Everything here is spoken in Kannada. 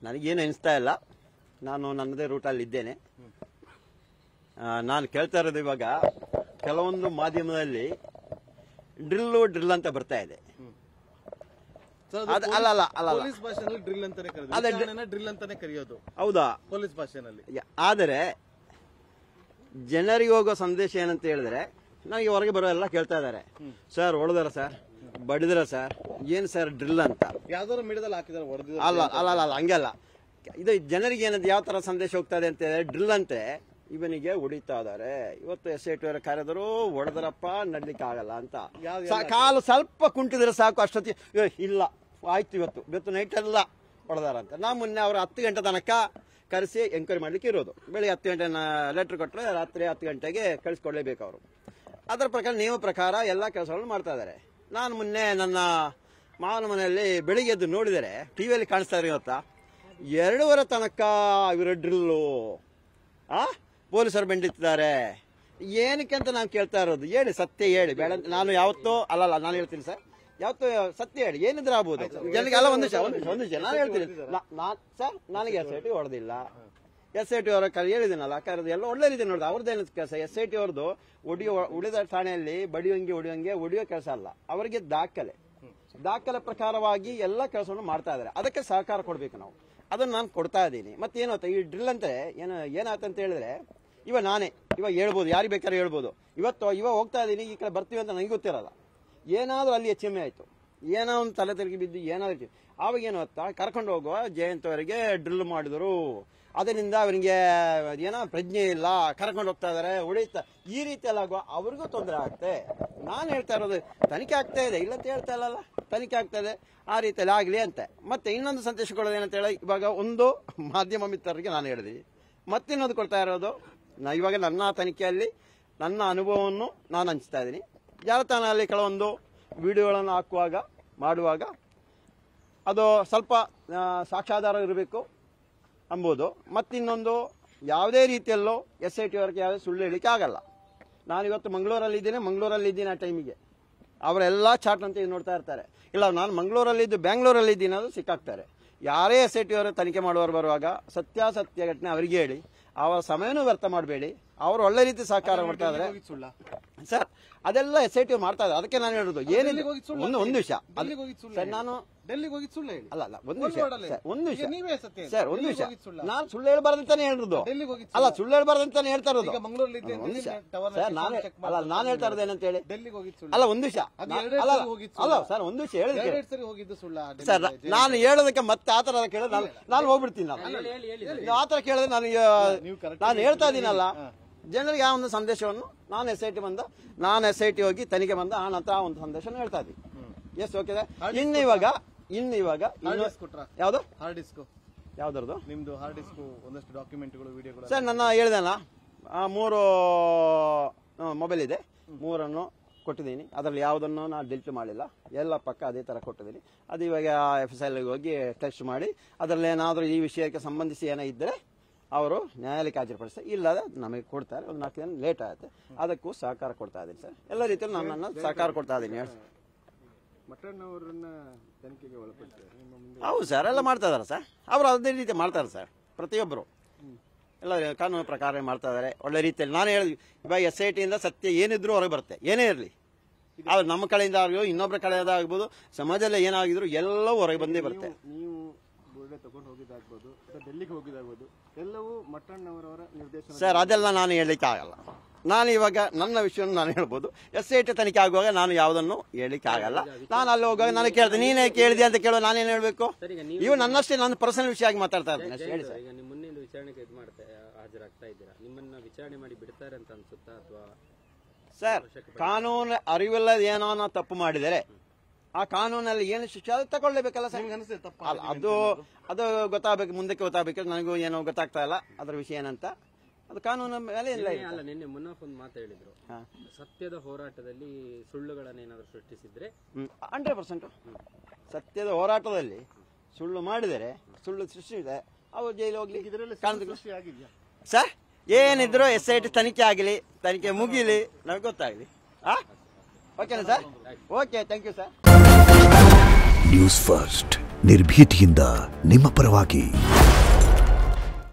ನನಗೇನು ಅನಿಸ್ತಾ ಇಲ್ಲ. ನಾನು ನನ್ನದೇ ರೂಟಲ್ಲಿ ಇದ್ದೇನೆ. ನಾನು ಕೇಳ್ತಾ ಇರೋದು ಇವಾಗ ಕೆಲವೊಂದು ಮಾಧ್ಯಮದಲ್ಲಿ ಡ್ರಿಲ್ ಅಂತ ಬರ್ತಾ ಇದೆ. ಪೊಲೀಸ್ ಭಾಷೆಯಲ್ಲಿ ಡ್ರಿಲ್ ಅಂತಾನೆ ಡ್ರಿಲ್ ಅಂತಾನೆ ಕರೆಯೋದು. ಹೌದಾ? ಪೊಲೀಸ್ ಭಾಷೆನಲ್ಲಿ. ಆದರೆ ಜನರಿಗೆ ಹೋಗೋ ಸಂದೇಶ ಏನಂತ ಹೇಳಿದ್ರೆ, ನನಗೆ ಹೊರಗೆ ಬರೋ ಎಲ್ಲ ಕೇಳ್ತಾ ಇದ್ದಾರೆ, ಸರ್ ಹೊಡೆದಾರ ಸರ್, ಬಡಿದ್ರ ಸರ್, ಏನ್ ಸರ್ ಡ್ರಿಲ್ ಅಂತ. ಯಾವ್ದಾದ್ರು ಮೀಡಿಯಾದಲ್ಲಿ ಹಾಕಿದಾರೆ ಹೊಡೆದ. ಅಲ್ಲ ಹಂಗಲ್ಲ. ಇದು ಜನರಿಗೆ ಏನಂತ ಯಾವ ತರ ಸಂದೇಶ ಹೋಗ್ತಾ ಇದೆ ಅಂತ ಹೇಳಿದ್ರೆ, ಡ್ರಿಲ್ ಅಂತೆ ಇವನಿಗೆ ಹೊಡಿತಾ ಇದಾರೆ, ಇವತ್ತು SIT ಅವರ ಕಾರ್ಯದರು ಹೊಡೆದ್ರಪ್ಪ ನಡ್ಲಿಕ್ಕೆ ಆಗಲ್ಲ ಅಂತ. ಕಾಲು ಸ್ವಲ್ಪ ಕುಂಟಿದ್ರೆ ಸಾಕು, ಅಷ್ಟೊತ್ತಿ ಇಲ್ಲ ಆಯ್ತು ಇವತ್ತು ನೈಟ್ ಎಲ್ಲ ಹೊಡೆದಾರ ಅಂತ. ನಾ ಮೊನ್ನೆ ಅವ್ರು 10 ಗಂಟೆ ತನಕ ಕರೆಸಿ ಎಂಕ್ವೈರಿ ಮಾಡ್ಲಿಕ್ಕೆ ಇರೋದು. ಬೆಳಿಗ್ಗೆ 10 ಗಂಟೆ ಲೆಟರ್ ಕೊಟ್ಟರೆ ರಾತ್ರಿ 10 ಗಂಟೆಗೆ ಕಳಿಸ್ಕೊಡ್ಲೇಬೇಕು ಅವರು. ಅದರ ಪ್ರಕಾರ ನಿಯಮ ಪ್ರಕಾರ ಎಲ್ಲ ಕೆಲಸಗಳನ್ನು ಮಾಡ್ತಾ ಇದ್ದಾರೆ. ನಾನು ಮೊನ್ನೆ ನನ್ನ ಮಾವನ ಮನೆಯಲ್ಲಿ ಬೆಳಿಗ್ಗೆ ಎದ್ದು ನೋಡಿದರೆ ಟಿವಿಯಲ್ಲಿ ಕಾಣಿಸ್ತಾ ಇರೋ ಇವತ್ತ 2:30 ತನಕ ಇವರ ಡ್ರಿಲ್ಲು ಪೊಲೀಸರು ಬೆಂಡಿತ್ತಿದ್ದಾರೆ. ಏನಕ್ಕೆ ಅಂತ ನಾನು ಕೇಳ್ತಾ ಇರೋದು, ಹೇಳಿ ಸತ್ಯ ಹೇಳಿ. ಬೇಡ ನಾನು ಯಾವತ್ತೂ ನಾನು ಹೇಳ್ತೀನಿ ಸರ್, ಯಾವತ್ತೂ ಸತ್ಯ ಹೇಳಿ, ಏನಿದ್ರೆ ಆಗ್ಬೋದು ಜನಕ್ಕೆ. ಅಲ್ಲ ಒಂದು ನಿಮಿಷ ನಾನು ಹೇಳ್ತೀನಿ ಸರ್, ನನಗೆ SIT ಹೊಡೆದಿಲ್ಲ. SIT ಅವರ ಹೇಳಿದ್ದೀನಲ್ಲ, ಕರೆದು ಎಲ್ಲ ಒಳ್ಳೆ ರೀತಿ ನೋಡಿದೆ. ಅವ್ರದ್ದೇನು ಕೆಲಸ, SIT ಅವ್ರದ್ದು ಉಳಿದ ಠಾಣೆಯಲ್ಲಿ ಹೊಡಿಯೋ ಕೆಲಸ ಅಲ್ಲ, ಅವರಿಗೆ ದಾಖಲೆ ಪ್ರಕಾರವಾಗಿ ಎಲ್ಲ ಕೆಲಸವನ್ನು ಮಾಡ್ತಾ ಇದ್ದಾರೆ. ಅದಕ್ಕೆ ಸಹಕಾರ ಕೊಡ್ಬೇಕು ನಾವು, ಅದನ್ನ ನಾನು ಕೊಡ್ತಾ ಇದ್ದೀನಿ. ಮತ್ತೇನಾಯ್ತು ಈ ಡ್ರಿಲ್ ಅಂತ ಏನಾಯ್ತಂತ ಹೇಳಿದ್ರೆ, ಇವಾಗ ಹೇಳ್ಬೋದು, ಯಾರಿಗೆ ಬೇಕಾದ್ರೆ ಹೇಳ್ಬೋದು, ಇವಾಗ ಹೋಗ್ತಾ ಇದ್ದೀನಿ, ಈ ಕಡೆ ಬರ್ತೀವಿ ಅಂತ ನನಗೆ ಗೊತ್ತಿರಲ್ಲ. ಏನಾದ್ರೂ ಅಲ್ಲಿ HMA ಆಯ್ತು, ಏನೋ ಒಂದು ತಲೆ ತಿರುಗಿ ಬಿದ್ದು ಏನಾದ್ರು, ಆವಾಗ ಏನು ಕರ್ಕೊಂಡು ಹೋಗುವ ಜಯಂತ್ ಅವರಿಗೆ ಡ್ರಿಲ್ ಮಾಡಿದ್ರು, ಅದರಿಂದ ಅವನಿಗೆ ಏನೋ ಪ್ರಜ್ಞೆ ಇಲ್ಲ, ಕರ್ಕೊಂಡು ಹೋಗ್ತಾ ಇದಾರೆ, ಹೊಡಿತಾ, ಈ ರೀತಿ ಎಲ್ಲ ಆಗುವ ಅವ್ರಿಗೂ ತೊಂದರೆ ಆಗುತ್ತೆ. ನಾನು ಹೇಳ್ತಾ ಇರೋದು ತನಿಖೆ ಆಗ್ತಾ ಇದೆ, ಇಲ್ಲಂತ ಹೇಳ್ತಾ ಇಲ್ಲಲ್ಲ, ತನಿಖೆ ಆಗ್ತಾ ಇದೆ, ಆ ರೀತಿಯಲ್ಲಿ ಆಗಲಿ ಅಂತ. ಮತ್ತೆ ಇನ್ನೊಂದು ಸಂದೇಶ ಕೊಡೋದು ಏನಂತ ಹೇಳಿ, ಇವಾಗ ಒಂದು ಮಾಧ್ಯಮ ಮಿತ್ರರಿಗೆ ನಾನು ಹೇಳಿದೆ, ಮತ್ತಿನ್ನೊಂದು ಕೊಡ್ತಾ ಇರೋದು, ಇವಾಗ ನನ್ನ ತನಿಖೆಯಲ್ಲಿ ನನ್ನ ಅನುಭವವನ್ನು ನಾನು ಹಂಚ್ತಾ ಇದ್ದೀನಿ. ಜಾಲತಾಣದಲ್ಲಿ ಕೆಲವೊಂದು ವಿಡಿಯೋಗಳನ್ನು ಮಾಡುವಾಗ ಅದು ಸ್ವಲ್ಪ ಸಾಕ್ಷ್ಯಾಧಾರ ಇರಬೇಕು ಅಂಬೋದು. ಮತ್ತಿನ್ನೊಂದು, ಯಾವುದೇ ರೀತಿಯಲ್ಲೂ SIT ಅವರಿಗೆ ಯಾವುದೇ ಸುಳ್ಳು ಹೇಳಿಕೆ ಆಗಲ್ಲ. ನಾನಿವತ್ತು ಮಂಗಳೂರಲ್ಲಿದ್ದೀನಿ ಆ ಟೈಮಿಗೆ ಅವರೆಲ್ಲ ಚಾಟ್ ಅಂತ ನೋಡ್ತಾ ಇರ್ತಾರೆ. ಇಲ್ಲ ನಾನು ಮಂಗಳೂರಲ್ಲಿದ್ದು ಬ್ಯಾಂಗ್ಳೂರಲ್ಲಿದ್ದೀನಿ ಅದು ಸಿಕ್ಕಾಗ್ತಾರೆ. ಯಾರೇ SIT ಅವರು ತನಿಖೆ ಮಾಡುವವರು ಬರುವಾಗ ಸತ್ಯಾಸತ್ಯ ಘಟನೆ ಅವರಿಗೆ ಹೇಳಿ, ಅವರ ಸಮಯನೂ ವ್ಯರ್ಥ ಮಾಡಬೇಡಿ. ಅವರು ಒಳ್ಳೆ ರೀತಿ ಸಹಕಾರ ಮಾಡ್ತಾ ಇದ್ದಾರೆ ಸರ್. ಅದೆಲ್ಲ SIT ಮಾಡ್ತಾ ಇದ್ದಾರೆ. ಅದಕ್ಕೆ ನಾನು ಹೇಳುದು ಏನಿಲ್ಲ, ಒಂದು ವಿಷಯ ಸರ್, ನಾನು ಡೆಲ್ಲಿಗೆ ಹೋಗಿ ಸುಳ್ಳು ಹೇಳಿ. ಅಲ್ಲ ಒಂದು ವಿಷಯ ಸರ್, ಒಂದು ವಿಷಯ, ನಾನು ಸುಳ್ಳು ಹೇಳ್ಬಾರ್ದಂತಾನೆ ಹೇಳಿರೋದು. ಅಲ್ಲ ಸುಳ್ಳು ಹೇಳ್ಬಾರ್ದಂತಾನೆ ಹೇಳ್ತಾ ಇರೋದು ಸರ್. ನಾನು ಹೇಳ್ತಾ ಇರೋದು ಏನಂತ ಹೇಳಿ, ಅಲ್ಲ ಒಂದು ವಿಷಯ, ಅಲ್ಲ ಸರ್ ಒಂದು ವಿಷಯ ಹೇಳಿದ್ರೆ ಸರ್, ನಾನು ಹೇಳೋದಕ್ಕೆ ಮತ್ತೆ ಆತರ ಕೇಳಿದ್ರೆ ನಾನು ಹೋಗ್ಬಿಡ್ತೀನಿ. ನಾನು ಆತರ ಕೇಳಿದ್ರೆ ನಾನು ಹೇಳ್ತಾ ಇದ್ದೀನಲ್ಲ, ಜನರಿಗೆ ಆ ಒಂದು ಸಂದೇಶವನ್ನು ನಾನು SIT ಹೋಗಿ ತನಿಖೆ ಬಂದ ಆ ನಂತರ ಒಂದು ಸಂದೇಶ ಹೇಳ್ತಾ ಇದ್ದೀನಿ. Yes okay. ಇನ್ನು ಇವಾಗ ಯಾವ್ದು ಹಾರ್ಡ್ ಡಿಸ್ಕ್ ಯಾವ್ದು ನಿಮ್ದು ಹಾರ್ಡ್ ಡಿಸ್ಕ್ ಒಂದಷ್ಟು ಡಾಕ್ಯುಮೆಂಟ್ಗಳು ವಿಡಿಯೋಗಳು ಸರ್, ನನ್ನ ಹೇಳ್ದಲ್ಲ 3 ಮೊಬೈಲ್ ಇದೆ, 3 ಕೊಟ್ಟಿದ್ದೀನಿ. ಅದರಲ್ಲಿ ಯಾವುದನ್ನು ನಾನು ಡಿಲೀಟ್ ಮಾಡಿಲ್ಲ, ಎಲ್ಲ ಪಕ್ಕ ಅದೇ ತರ ಕೊಟ್ಟಿದ್ದೀನಿ. ಅದು ಇವಾಗ FSL ಹೋಗಿ ಟೆಸ್ಟ್ ಮಾಡಿ ಅದರಲ್ಲಿ ಏನಾದರೂ ಈ ವಿಷಯಕ್ಕೆ ಸಂಬಂಧಿಸಿ ಏನೋ ಇದ್ದರೆ ಅವರು ನ್ಯಾಯಾಲಯಕ್ಕೆ ಹಾಜರುಪಡಿಸ್ತಾರೆ, ಇಲ್ಲದ ನಮಗೆ ಕೊಡ್ತಾರೆ. ಒಂದು 4 ದಿನ ಲೇಟ್ ಆಗುತ್ತೆ, ಅದಕ್ಕೂ ಸಹಕಾರ ಕೊಡ್ತಾ ಇದ್ದೀನಿ ಸರ್. ಎಲ್ಲ ರೀತಿಯಲ್ಲಿ ನನ್ನ ಸಹಕಾರ ಕೊಡ್ತಾ ಇದ್ದೀನಿ. ಹೌದು ಸರ್, ಎಲ್ಲ ಮಾಡ್ತಾ ಇದಾರೆ ಸರ್, ಅವರು ಅದೇ ರೀತಿ ಮಾಡ್ತಾರೆ ಸರ್. ಪ್ರತಿಯೊಬ್ಬರು ಎಲ್ಲ ಕಾನೂನು ಪ್ರಕಾರ ಮಾಡ್ತಾ ಇದ್ದಾರೆ ಒಳ್ಳೆ ರೀತಿಯಲ್ಲಿ. ನಾನು ಹೇಳಿದ್ವಿ ಇವಾಗ SIT ಇಂದ ಸತ್ಯ ಏನಿದ್ರು ಹೊರಗೆ ಬರುತ್ತೆ, ಏನೇ ಇರಲಿ, ಅವ್ರು ನಮ್ಮ ಕಡೆಯಿಂದ ಆಗ್ಬೋದು, ಇನ್ನೊಬ್ಬರ ಕಡೆಯಿಂದ ಆಗ್ಬೋದು, ಸಮಾಜದಲ್ಲಿ ಏನಾಗಿದ್ರು ಎಲ್ಲವೂ ಹೊರಗೆ ಬಂದೇ ಬರುತ್ತೆ. ನೀವು ಗೋಡೆ ತಗೊಂಡು ಹೋಗಿದ್ದಾಗ್ಬೋದು, ಡೆಲ್ಲಿಗೆ ಹೋಗಿದ್ದಾಗ್ಬೋದು, ಎಲ್ಲವೂ ಮಟ್ಟಣ್ಣವರವರ ನಿರ್ದೇಶನ ಸರ್. ಅದೆಲ್ಲ ನಾನು ಹೇಳಲಿಕ್ಕೆ ಆಗಲ್ಲ. ನಾನು ಇವಾಗ ನನ್ನ ವಿಷಯವನ್ನು ನಾನು ಹೇಳ್ಬೋದು. SIT ತನಿಖೆ ಆಗುವಾಗ ನಾನು ಯಾವುದನ್ನು ಹೇಳಲಿಕ್ಕೆ ಆಗಲ್ಲ. ನಾನು ಅಲ್ಲಿ ಹೋಗುವಾಗ ನಾನು ಕೇಳ್ತೇನೆ, ನೀನೇ ಕೇಳಿದೆ ಅಂತ ಕೇಳುವ, ನಾನೇನು ಹೇಳಬೇಕು? ಇವು ನನ್ನಷ್ಟೇ ನನ್ನ ಪರ್ಸನಲ್ ವಿಷಯ ಆಗಿ ಮಾತಾಡ್ತಾ ಇದ್ದೀನಿ ಅಷ್ಟೇ. ಹೇಳಿ ಸರ್. ಈಗ ನಿಮ್ಮ ಮುಂದೆ ವಿಚಾರಣೆಗೆ ಹಾಜರಾಗ್ತಾ ಇದ್ದೀರಾ, ನಿಮ್ಮನ್ನ ವಿಚಾರಣೆ ಮಾಡಿ ಬಿಡ್ತಾರೆ ಅಂತ ಅನ್ಸುತ್ತಾ ಅಥವಾ? ಸರ್, ಕಾನೂನು ಅರಿವಿಲ್ಲದ ಏನೋ ತಪ್ಪು ಮಾಡಿದರೆ ಆ ಕಾನೂನಲ್ಲಿ ಏನು ಶಿಕ್ಷೆ ಅದು ತಗೊಳ್ಳೇಬೇಕಲ್ಲ ಸರ್. ಅದು ಗೊತ್ತಾಗಬೇಕು, ಮುಂದಕ್ಕೆ ಗೊತ್ತಾಗಬೇಕು. ನನಗೂ ಏನೋ ಗೊತ್ತಾಗ್ತಾ ಇಲ್ಲ ಅದರ ವಿಷಯ ಏನಂತ. ಅದು ಕಾನೂನು ಮೇಲೆ ಇಲ್ಲ. ನಿನ್ನೆ ಮುನ್ನಫ್ ಒಂದು ಮಾತು ಹೇಳಿದ್ರು, ಸತ್ಯದ ಹೋರಾಟದಲ್ಲಿ ಸುಳ್ಳುಗಳನ್ನೇನಾದ್ರೂ ಸೃಷ್ಟಿಸಿದ್ರೆ 100% ಸತ್ಯದ ಹೋರಾಟದಲ್ಲಿ ಸುಳ್ಳು ಮಾಡಿದರೆ, ಸುಳ್ಳು ಸೃಷ್ಟಿಸಿದೆ, ಅವರು ಜೈಲು ಹೋಗ್ಲಿ ಸರ್. ಏನಿದ್ರು SIT ತನಿಖೆ ಆಗಲಿ, ತನಿಖೆ ಮುಗಿಲಿ, ನಮಗೆ ಗೊತ್ತಾಗಲಿ. ಓಕೆನಾ sir? Okay, thank you sir. News first ನಿರ್ಭೀತಿಯಿಂದ ನಿಮ್ಮ ಪರವಾಗಿ.